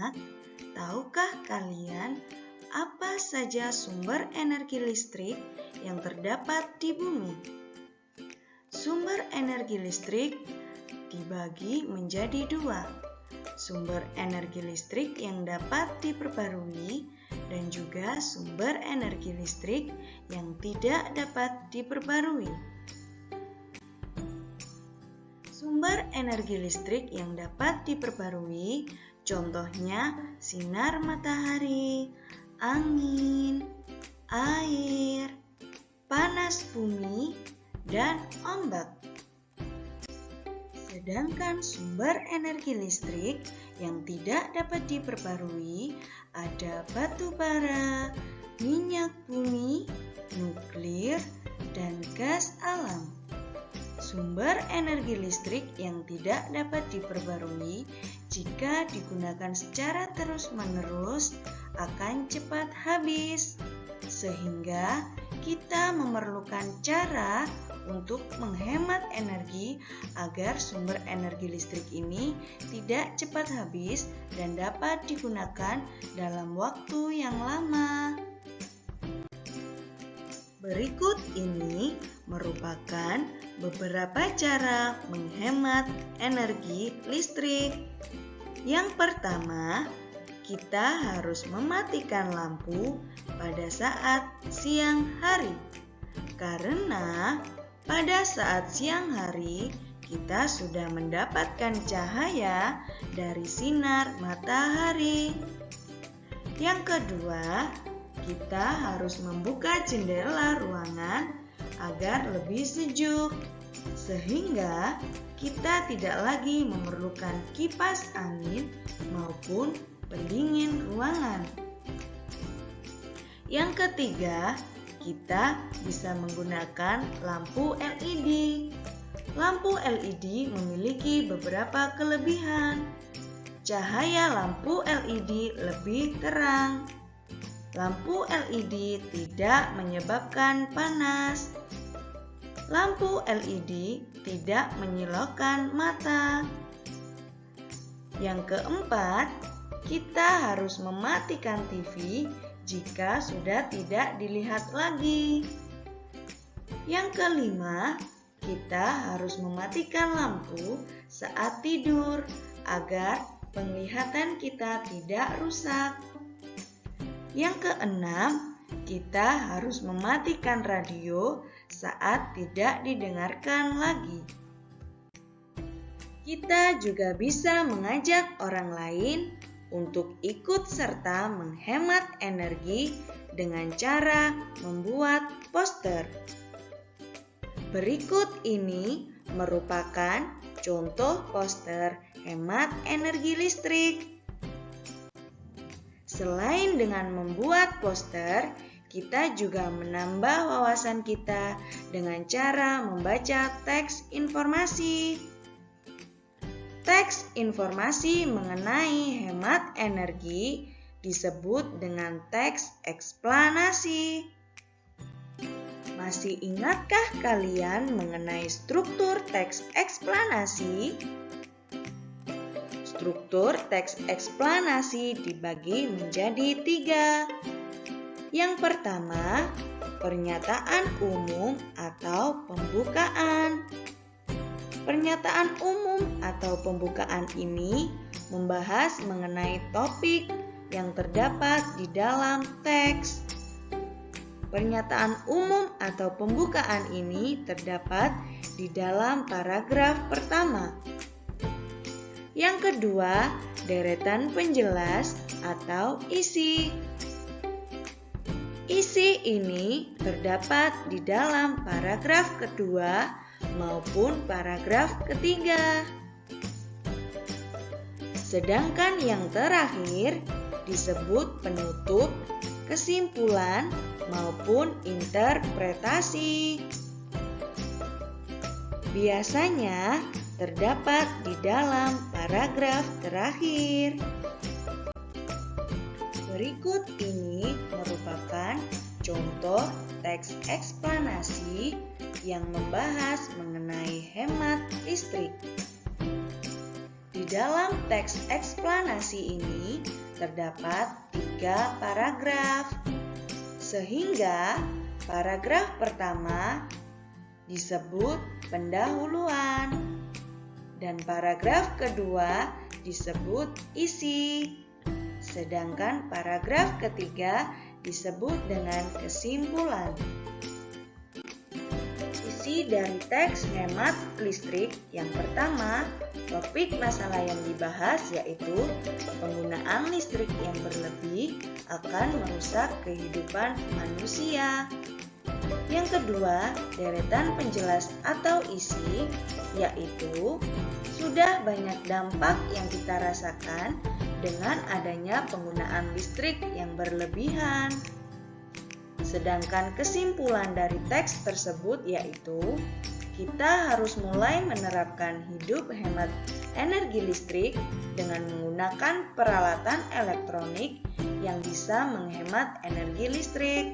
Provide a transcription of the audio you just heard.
anak-anak, tahukah kalian apa saja sumber energi listrik yang terdapat di bumi? Sumber energi listrik dibagi menjadi dua. Sumber energi listrik yang dapat diperbarui dan juga sumber energi listrik yang tidak dapat diperbarui. Sumber energi listrik yang dapat diperbarui contohnya sinar matahari, angin, air, panas bumi, dan ombak. Sedangkan sumber energi listrik yang tidak dapat diperbarui ada batu bara, minyak bumi, nuklir, dan gas alam. Sumber energi listrik yang tidak dapat diperbarui jika digunakan secara terus-menerus akan cepat habis, sehingga kita memerlukan cara untuk menghemat energi agar sumber energi listrik ini tidak cepat habis dan dapat digunakan dalam waktu yang lama. Berikut ini merupakan beberapa cara menghemat energi listrik. Yang pertama, kita harus mematikan lampu pada saat siang hari. Karena pada saat siang hari, kita sudah mendapatkan cahaya dari sinar matahari. Yang kedua, kita harus membuka jendela ruangan agar lebih sejuk, sehingga kita tidak lagi memerlukan kipas angin maupun pendingin ruangan. Yang ketiga, kita bisa menggunakan lampu LED. Lampu LED memiliki beberapa kelebihan. Cahaya lampu LED lebih terang. Lampu LED tidak menyebabkan panas. Lampu LED tidak menyilaukan mata. Yang keempat, kita harus mematikan TV jika sudah tidak dilihat lagi. Yang kelima, kita harus mematikan lampu saat tidur agar penglihatan kita tidak rusak. Yang keenam, kita harus mematikan radio saat tidak didengarkan lagi. Kita juga bisa mengajak orang lain untuk ikut serta menghemat energi dengan cara membuat poster. Berikut ini merupakan contoh poster hemat energi listrik. Selain dengan membuat poster, kita juga menambah wawasan kita dengan cara membaca teks informasi. Teks informasi mengenai hemat energi disebut dengan teks eksplanasi. Masih ingatkah kalian mengenai struktur teks eksplanasi? Struktur teks eksplanasi dibagi menjadi 3. Yang pertama, pernyataan umum atau pembukaan. Pernyataan umum atau pembukaan ini membahas mengenai topik yang terdapat di dalam teks. Pernyataan umum atau pembukaan ini terdapat di dalam paragraf pertama. Yang kedua, deretan penjelas atau isi. Isi ini terdapat di dalam paragraf kedua maupun paragraf ketiga. Sedangkan yang terakhir disebut penutup, kesimpulan, maupun interpretasi. Biasanya terdapat di dalam paragraf terakhir. Berikut ini merupakan contoh teks eksplanasi yang membahas mengenai hemat listrik. Di dalam teks eksplanasi ini terdapat 3 paragraf, sehingga paragraf pertama disebut pendahuluan dan paragraf kedua disebut isi, sedangkan paragraf ketiga disebut dengan kesimpulan. Isi dari teks hemat listrik yang pertama, topik masalah yang dibahas yaitu penggunaan listrik yang berlebih akan merusak kehidupan manusia. Yang kedua, deretan penjelas atau isi, yaitu sudah banyak dampak yang kita rasakan dengan adanya penggunaan listrik yang berlebihan. Sedangkan kesimpulan dari teks tersebut yaitu kita harus mulai menerapkan hidup hemat energi listrik dengan menggunakan peralatan elektronik yang bisa menghemat energi listrik.